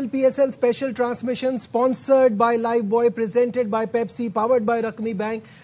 PSL special transmission sponsored by Lifebuoy, presented by Pepsi, powered by Rakmi Bank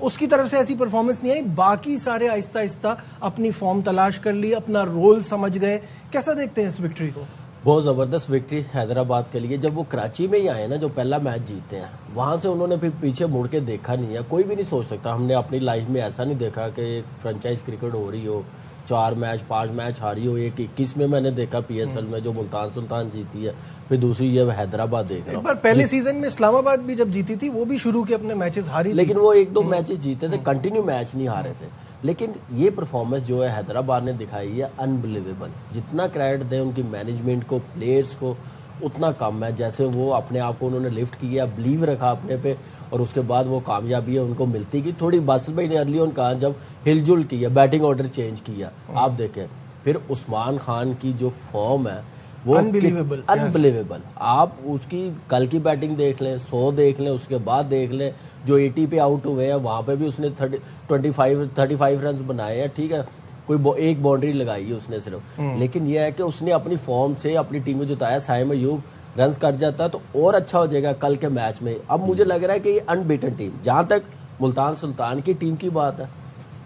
اس کی طرف سے ایسی performance نہیں آئی. باقی سارے آہستہ آہستہ اپنی فارم تلاش کر لی, اپنا رول سمجھ گئے. کیسا دیکھتے ہیں اس وکٹری کو؟ بہت زبردست وکٹری حیدرآباد کے لیے. جب وہ کراچی میں ہی آئے نا, جو پہلا میچ جیتے ہیں, وہاں سے انہوں نے پھر پیچھے مڑ کے دیکھا نہیں ہے. کوئی بھی نہیں سوچ سکتا, ہم نے اپنی لائف میں ایسا نہیں دیکھا کہ ایک فرنچائز کرکٹ ہو رہی ہو, 4 میچ 5 میچ ہاری ہو. ایک 21 میں نے دیکھا پی ایس ایل میں جو ملتان سلطان جیتی ہے, پھر دوسری یہ حیدرآباد دیکھ رہا ہوں. پہلے سیزن میں اسلام آباد بھی جب جیتی تھی وہ بھی شروع کے اپنے میچز ہاری, لیکن وہ 1-2 میچز جیتے تھے, کنٹینیو میچ نہیں ہارے تھے. لیکن یہ پرفارمنس جو ہے حیدرآباد نے دکھائی ہے انبلیویبل. جتنا کریڈٹ دیں ان کی مینجمنٹ کو, پلیئرز کو, اتنا کم ہے. جیسے وہ اپنے آپ کو انہوں نے لفٹ کیا, بلیو رکھا اپنے پہ, اور اس کے بعد وہ کامیابی ہے ان کو ملتی گئی. تھوڑی باسل بھائی نے ارلی آن کہا جب ہل جل کیا, بیٹنگ آرڈر چینج کیا, آپ دیکھیں پھر عثمان خان کی جو فارم ہے وہ انبلیویبل. آپ اس کی کل کی بیٹنگ دیکھ لیں, 100 دیکھ لیں, اس کے بعد دیکھ لیں جو 80 پہ آؤٹ ہوئے ہیں وہاں پہ بھی اس نے 35 رنز بنائے ہیں. ٹھیک ہے, کوئی ایک باؤنڈری لگائی ہے اس نے صرف, لیکن یہ ہے کہ اس نے اپنی فارم سے اپنی ٹیم کو جتایا. سائم ایوب رنز کر جاتا ہے تو اور اچھا ہو جائے گا کل کے میچ میں. اب مجھے لگ رہا ہے کہ یہ انبیٹن ٹیم, جہاں تک ملتان سلطان کی ٹیم کی بات ہے,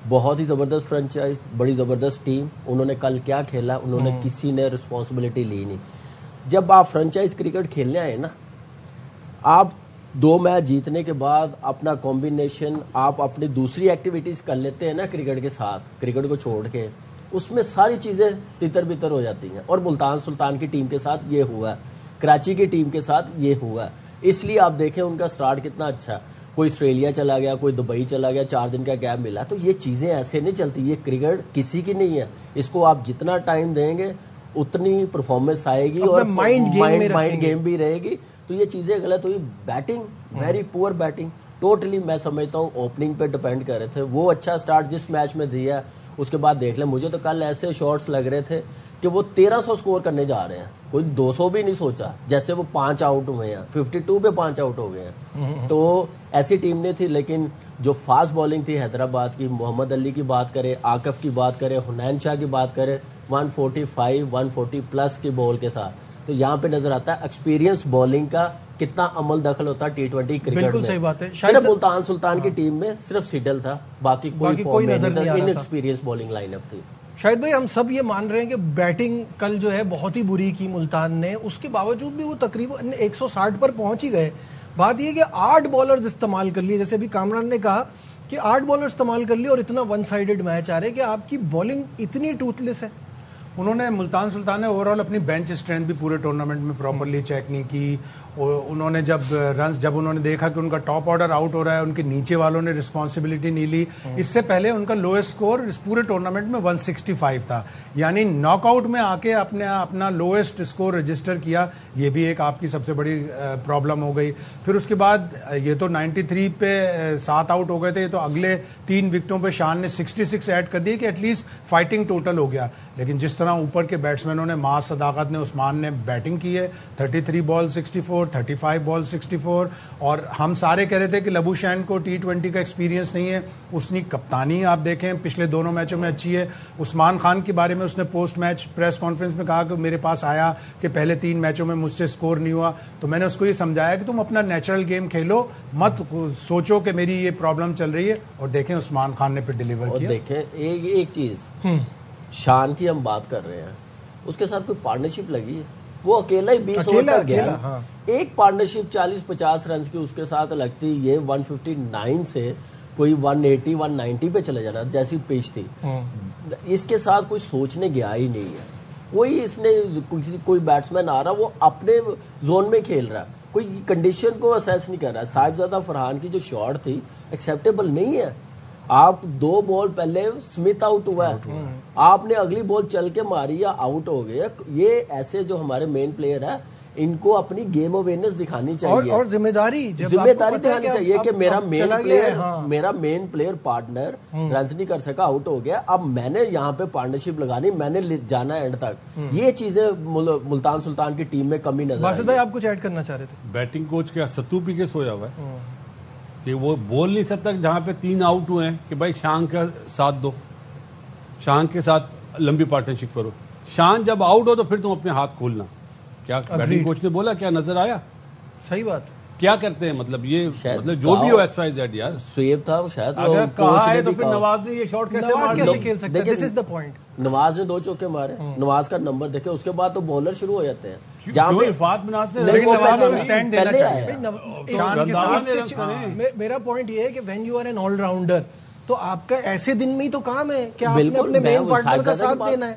بہت ہی زبردست فرنچائز, بڑی زبردست ٹیم. انہوں نے کل کیا کھیلا, انہوں نے کسی نے رسپانسبلٹی لی نہیں. جب آپ فرنچائز کرکٹ کھیلنے آئے نا, آپ 2 میچ جیتنے کے بعد اپنا کمبینیشن آپ اپنی دوسری ایکٹیویٹیز کر لیتے ہیں نا کرکٹ کے ساتھ, کرکٹ کو چھوڑ کے, اس میں ساری چیزیں تتر بتر ہو جاتی ہیں. اور ملتان سلطان کی ٹیم کے ساتھ یہ ہوا ہے, کراچی کی ٹیم کے ساتھ یہ ہوا ہے. اس لیے آپ دیکھیں ان کا سٹارٹ کتنا اچھا. کوئی آسٹریلیا چلا گیا, کوئی دبئی چلا گیا, 4 دن کا گیپ ملا. تو یہ چیزیں ایسے نہیں چلتی. یہ کرکٹ کسی کی نہیں ہے, اس کو آپ جتنا ٹائم دیں گے اتنی پرفارمنس آئے گی اور مائنڈ گیم بھی رہے گی. تو یہ چیزیں غلط ہوئی. Batting very poor batting, totally میں سمجھتا ہوں اوپننگ پہ ڈپینڈ کر رہے تھے. وہ اچھا سٹارٹ جس میچ میں دیا, اس کے بعد دیکھ لیں, مجھے تو کل ایسے شاٹس لگ رہے تھے کہ وہ 1300 سکور کرنے جا رہے ہیں, کوئی 200 بھی نہیں سوچا. جیسے وہ 5 آؤٹ ہوئے ہیں, 52 پہ 5 آؤٹ ہو گئے ہیں. تو ایسی ٹیم نہیں تھی. لیکن جو فاسٹ بالنگ تھی حیدرآباد کی, محمد علی کی بات کرے, عاقف کی بات کرے, حنین شاہ کی بات کرے, 145 140 پلس کی بال کے ساتھ, تو یہاں پہ نظر آتا ہے ایکسپیرینس بالنگ کا کتنا عمل دخل ہوتا ہے T20 کرکٹ میں. صحیح بات ہے. صرف ملتان سلطان کی ٹیم میں صرف سیڈل تھا, باقی کوئی نظر نہیں آ رہا تھا. انیکسپیرینس بالنگ لائن اپ تھی. شاہد بھائی, ہم سب یہ مان رہے ہیں کہ بیٹنگ کل جو ہے بہت ہی بری کی ملتان نے, اس کے باوجود بھی وہ تقریباً 160 پر پہنچ ہی گئے. بات یہ کہ 8 بالرز استعمال کر لیے, جیسے ابھی کامران نے کہا کہ 8 بالر استعمال کر لیے اور اتنا 1 سائیڈڈ میچ آ رہا ہے کہ آپ کی بالنگ اتنی ٹوتھ لیس ہے. انہوں نے ملتان سلطان نے اوور آل اپنی بینچ اسٹرینتھ بھی پورے ٹورنامنٹ میں پراپرلی چیک نہیں کی. انہوں نے جب انہوں نے دیکھا کہ ان کا ٹاپ آرڈر آؤٹ ہو رہا ہے, ان کے نیچے والوں نے رسپانسبلٹی نہیں لی. اس سے پہلے ان کا لوئسٹ اسکور اس پورے ٹورنامنٹ میں 165 تھا, یعنی ناک آؤٹ میں آ کے اپنا لوئسٹ اسکور رجسٹر کیا. یہ بھی ایک آپ کی سب سے بڑی پرابلم ہو گئی. پھر اس کے بعد یہ تو 93 پہ 7 آؤٹ ہو گئے تھے, تو اگلے 3 وکٹوں پہ شان نے 66 ایڈ کر دی کہ ایٹ لیسٹ فائٹنگ ٹوٹل ہو گیا. لیکن جس طرح اوپر کے بیٹسمینوں نے, ماس صداقت نے, عثمان نے بیٹنگ کی ہے, 33 بال 64, 35 بال 64, اور ہم سارے کہہ رہے تھے کہ لبو شین کو T20 کا ایکسپیرینس نہیں ہے. اس کی کپتانی آپ دیکھیں پچھلے دونوں میچوں میں اچھی ہے. عثمان خان کے بارے میں اس نے پوسٹ میچ پریس کانفرنس میں کہا کہ میرے پاس آیا کہ پہلے 3 میچوں میں مجھ سے اسکور نہیں ہوا, تو میں نے اس کو یہ سمجھایا کہ تم اپنا نیچرل گیم کھیلو, مت سوچو کہ میری یہ پرابلم چل رہی ہے. اور دیکھیں عثمان خان نے پھر ڈیلیور کیا. دیکھیں ایک چیز, شان کی ہم بات کر رہے ہیں, اس کے ساتھ کوئی پارٹنرشپ لگی ہے؟ وہ اکیلا ہی 20 اوور تک گیا. ایک پارٹنرشپ 40-50 رنز کی اس کے ساتھ لگتی, یہ 159 سے کوئی 180 190 پہ چلے جانا جیسی پیچ تھی. اس کے ساتھ کوئی سوچنے گیا ہی نہیں ہے کوئی. اس نے کوئی بیٹسمین آ رہا, وہ اپنے زون میں کھیل رہا, کوئی کنڈیشن کو اسیس نہیں کر رہا. صاحبزادہ فرحان کی جو شاٹ تھی ایکسیپٹیبل نہیں ہے. آپ 2 بال پہلے سمتھ آؤٹ ہوا ہے, آپ نے اگلی بال چل کے ماری یا آؤٹ ہو گئے. یہ ایسے جو ہمارے مین پلیئر ہیں, ان کو اپنی گیم اویئرنس دکھانی چاہیے اور ذمہ داری دکھانی چاہیے کہ میرا مین پلیئر پارٹنر رنز نہیں کر سکا, آؤٹ ہو گیا, اب میں نے یہاں پہ پارٹنرشپ لگانی, میں نے جانا اینڈ تک. یہ چیزیں ملتان سلطان کی ٹیم میں کمی نظر باسط بھائی, آپ کچھ ایڈ کرنا چاہ رہے تھے؟ بیٹنگ کوچ کیا ستو پی کے سویا ہوا ہے کہ وہ بول نہیں سکتا جہاں پہ 3 آؤٹ ہوئے ہیں کہ بھائی شان کا ساتھ دو, شان کے ساتھ لمبی پارٹنرشپ کرو. شان جب آؤٹ ہو تو پھر تم اپنے ہاتھ کھولنا. کیا بیٹنگ کوچ نے بولا, کیا نظر آیا؟ صحیح بات. کیا کرتے ہیں مطلب یہ مطلب جو بھی ہو ایکس وائی زیڈ یار سویب تھا شاید اگر کہا ہے تو پھر نواز نے یہ شاٹ کیسے مار کیسے کھیل سکتا ہے؟ دس از دا پوائنٹ. نواز نے 2 چوکے مارے. نواز کا نمبر دیکھے اس کے بعد تو بولر شروع ہو جاتے ہیں جہاں پہ عرفات مناز سے میرا پوائنٹ یہ ہے کہ when you are an all rounder تو آپ کا ایسے دن میں ہی تو کام ہے کہ آپ نے اپنے مین پارٹنر کا ساتھ دینا ہے.